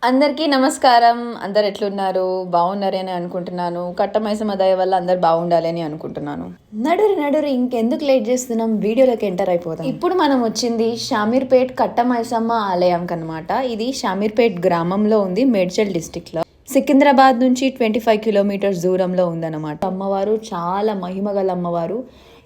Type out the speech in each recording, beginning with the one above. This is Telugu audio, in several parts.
అందరికీ నమస్కారం. అందరు ఎట్లున్నారు? బాగున్నారని అనుకుంటున్నాను. కట్టమైసమ్మ దయ వల్ల అందరు బాగుండాలని అనుకుంటున్నాను. నడురి ఇంకెందుకు లేట్ చేస్తున్నాం, వీడియోలోకి ఎంటర్ అయిపోతాం. ఇప్పుడు మనం వచ్చింది షామీర్పేట్ కట్టమైసమ్మ ఆలయం కనమాట. ఇది షామీర్పేట్ గ్రామంలో ఉంది, మేడ్చల్ డిస్టిక్లో. సికింద్రాబాద్ నుంచి 25 కిలోమీటర్స్ దూరంలో ఉందన్నమాట. అమ్మవారు చాలా మహిమగల అమ్మవారు.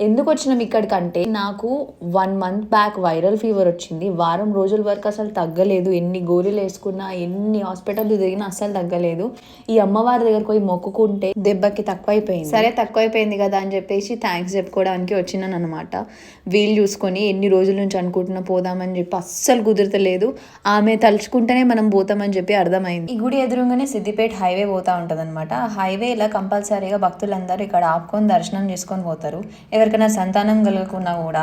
ఎందుకు వచ్చినాం ఇక్కడికంటే, నాకు 1 మంత్ బ్యాక్ వైరల్ ఫీవర్ వచ్చింది. వారం రోజుల వరకు అసలు తగ్గలేదు. ఎన్ని గోళీలు వేసుకున్నా, ఎన్ని హాస్పిటల్ తిరిగినా అస్సలు తగ్గలేదు. ఈ అమ్మవారి దగ్గరకు పోయి మొక్కుకుంటే దెబ్బకి తక్కువైపోయింది. సరే తక్కువైపోయింది కదా అని చెప్పేసి థ్యాంక్స్ చెప్పుకోవడానికి వచ్చినాను అనమాట. వీలు చూసుకొని ఎన్ని రోజుల నుంచి అనుకుంటున్నా పోదామని చెప్పి అస్సలు కుదరతలేదు. ఆమె తలుచుకుంటేనే మనం పోతామని చెప్పి అర్థమైంది. ఈ గుడి ఎదురుగానే సిద్దిపేట హైవే పోతా ఉంటుంది అనమాట. ఆ హైవేలో కంపల్సరీగా భక్తులందరూ ఇక్కడ ఆపుకొని దర్శనం చేసుకొని పోతారు. ఎవరికైనా సంతానం కలుగుకున్నా కూడా,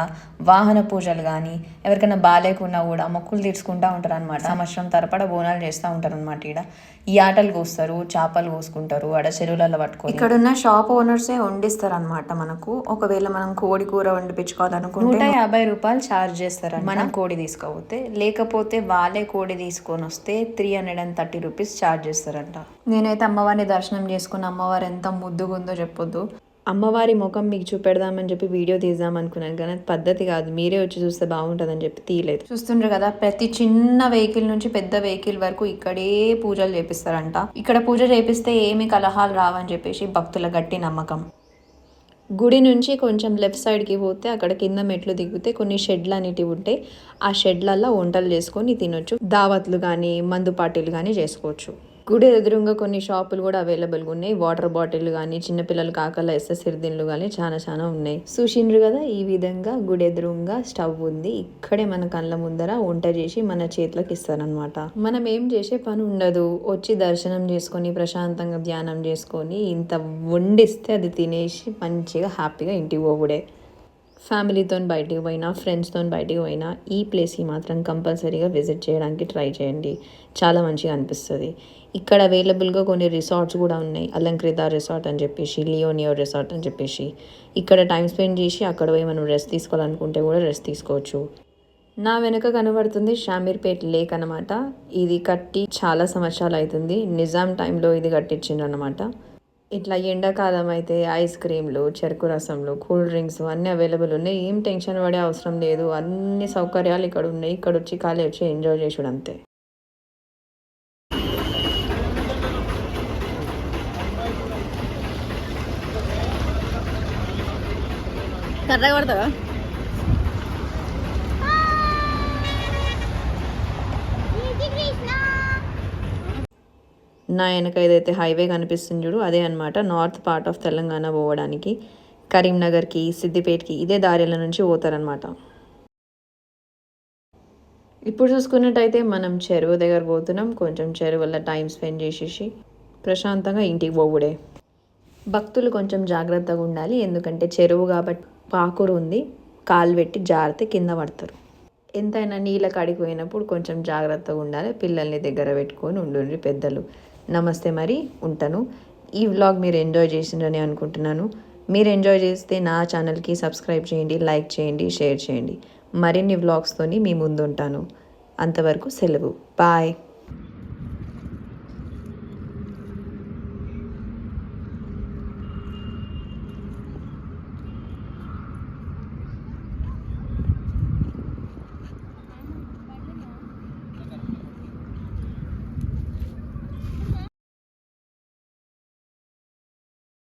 వాహన పూజలు కానీ, ఎవరికైనా బాగాలేకున్నా కూడా మొక్కులు తీర్చుకుంటూ ఉంటారు అనమాట. సంవత్సరం తరపడ బోనాలు చేస్తూ ఉంటారు అనమాట. ఇక్కడ ఈ ఆటలు కోస్తారు, చేపలు కోసుకుంటారు, ఆడ చెరువులలో పట్టుకొని. ఇక్కడ ఉన్న షాప్ ఓనర్సే వండిస్తారు అనమాట మనకు. ఒకవేళ మనం కోడి కూర వండిపించుకోవాలనుకుంటే 150 రూపాయలు ఛార్జ్ చేస్తారు మనం కోడి తీసుకోపోతే. లేకపోతే వాళ్ళే కోడి తీసుకొని వస్తే 330 రూపీస్ ఛార్జ్ చేస్తారంట. నేనైతే అమ్మవారిని దర్శనం చేసుకున్న, అమ్మవారు ఎంత ముద్దుగా ఉందో చెప్పొద్దు. అమ్మవారి ముఖం మీకు చూపెడదామని చెప్పి వీడియో తీద్దాం అనుకున్నాను, కానీ అది పద్ధతి కాదు. మీరే వచ్చి చూస్తే బాగుంటుందని చెప్పి తీయలేదు. చూస్తుండ్రు కదా, ప్రతి చిన్న వెహికల్ నుంచి పెద్ద వెహికల్ వరకు ఇక్కడే పూజలు చేపిస్తారంట. ఇక్కడ పూజ చేపిస్తే ఏమి కలహాలు రావని చెప్పేసి భక్తుల గట్టి నమ్మకం. గుడి నుంచి కొంచెం లెఫ్ట్ సైడ్కి పోతే అక్కడ కింద మెట్లు దిగితే కొన్ని షెడ్లు అనేటివి ఉంటాయి. ఆ షెడ్లల్లో వంటలు చేసుకొని తినొచ్చు. దావత్లు కానీ, మందు పార్టీలు కానీ చేసుకోవచ్చు. గుడి ఎదురుగా కొన్ని షాపులు కూడా అవైలబుల్గా ఉన్నాయి. వాటర్ బాటిల్ కానీ, చిన్నపిల్లలకి ఆకలి వేస్తే సిరిదిండ్లు కానీ చాలా ఉన్నాయి. చూసిండ్రు కదా, ఈ విధంగా గుడి ఎదురుగా స్టవ్ ఉంది. ఇక్కడే మన కళ్ళ ముందర వంట చేసి మన చేతులకు ఇస్తారనమాట. మనం ఏం చేసే పని ఉండదు. వచ్చి దర్శనం చేసుకొని ప్రశాంతంగా ధ్యానం చేసుకొని ఇంత వండిస్తే అది తినేసి మంచిగా హ్యాపీగా ఇంటికి పోవుడే. ఫ్యామిలీతో బయటికి పోయినా, ఫ్రెండ్స్తో బయటికి పోయినా ఈ ప్లేస్కి మాత్రం కంపల్సరీగా విజిట్ చేయడానికి ట్రై చేయండి. చాలా మంచిగా అనిపిస్తుంది. ఇక్కడ అవైలబుల్గా కొన్ని రిసార్ట్స్ కూడా ఉన్నాయి. అలంకృత రిసార్ట్ అని చెప్పేసి, లియోనియో రిసార్ట్ అని చెప్పేసి. ఇక్కడ టైం స్పెండ్ చేసి అక్కడ పోయి మనం రెస్ట్ తీసుకోవాలనుకుంటే కూడా రెస్ట్ తీసుకోవచ్చు. నా వెనుక కనబడుతుంది షామీర్పేట్ లేక్ అనమాట. ఇది కట్టి చాలా సంవత్సరాలు అవుతుంది. నిజాం టైంలో ఇది కట్టించిండ్రు అనమాట. ఇట్లా ఎండాకాలం అయితే ఐస్ క్రీమ్లు, చెరుకు రసంలు, కూల్ డ్రింక్స్ అన్నీ అవైలబుల్ ఉన్నాయి. ఏం టెన్షన్ పడే అవసరం లేదు. అన్ని సౌకర్యాలు ఇక్కడ ఉన్నాయి. ఇక్కడ వచ్చి ఖాళీ వచ్చి ఎంజాయ్ చేసుడు అంతే. కర్రగా పడతావా? నా వెనక ఏదైతే హైవే కనిపిస్తుంది చూడు, అదే అనమాట నార్త్ పార్ట్ ఆఫ్ తెలంగాణ పోవడానికి. కరీంనగర్కి, సిద్దిపేటకి ఇదే దారిల నుంచి పోతారనమాట. ఇప్పుడు చూసుకున్నట్టయితే మనం చెరువు దగ్గర పోతున్నాం. కొంచెం చెరువు వల్ల టైం స్పెండ్ చేసేసి ప్రశాంతంగా ఇంటికి పోవుడే. భక్తులు కొంచెం జాగ్రత్తగా ఉండాలి, ఎందుకంటే చెరువు కాబట్టి పాకురు ఉంది. కాలు పెట్టి జారితే కింద పడతారు. ఎంతైనా నీళ్ళ కాడికి పోయినప్పుడు కొంచెం జాగ్రత్తగా ఉండాలి. పిల్లల్ని దగ్గర పెట్టుకొని ఉండండి పెద్దలు. నమస్తే, మరి ఉంటాను. ఈ వ్లాగ్ మీరు ఎంజాయ్ చేసిండ్రని అనుకుంటున్నాను. మీరు ఎంజాయ్ చేస్తే నా ఛానల్కి సబ్స్క్రైబ్ చేయండి, లైక్ చేయండి, షేర్ చేయండి. మరిన్ని వ్లాగ్స్తోని మీ ముందు ఉంటాను. అంతవరకు సెలవు. బాయ్.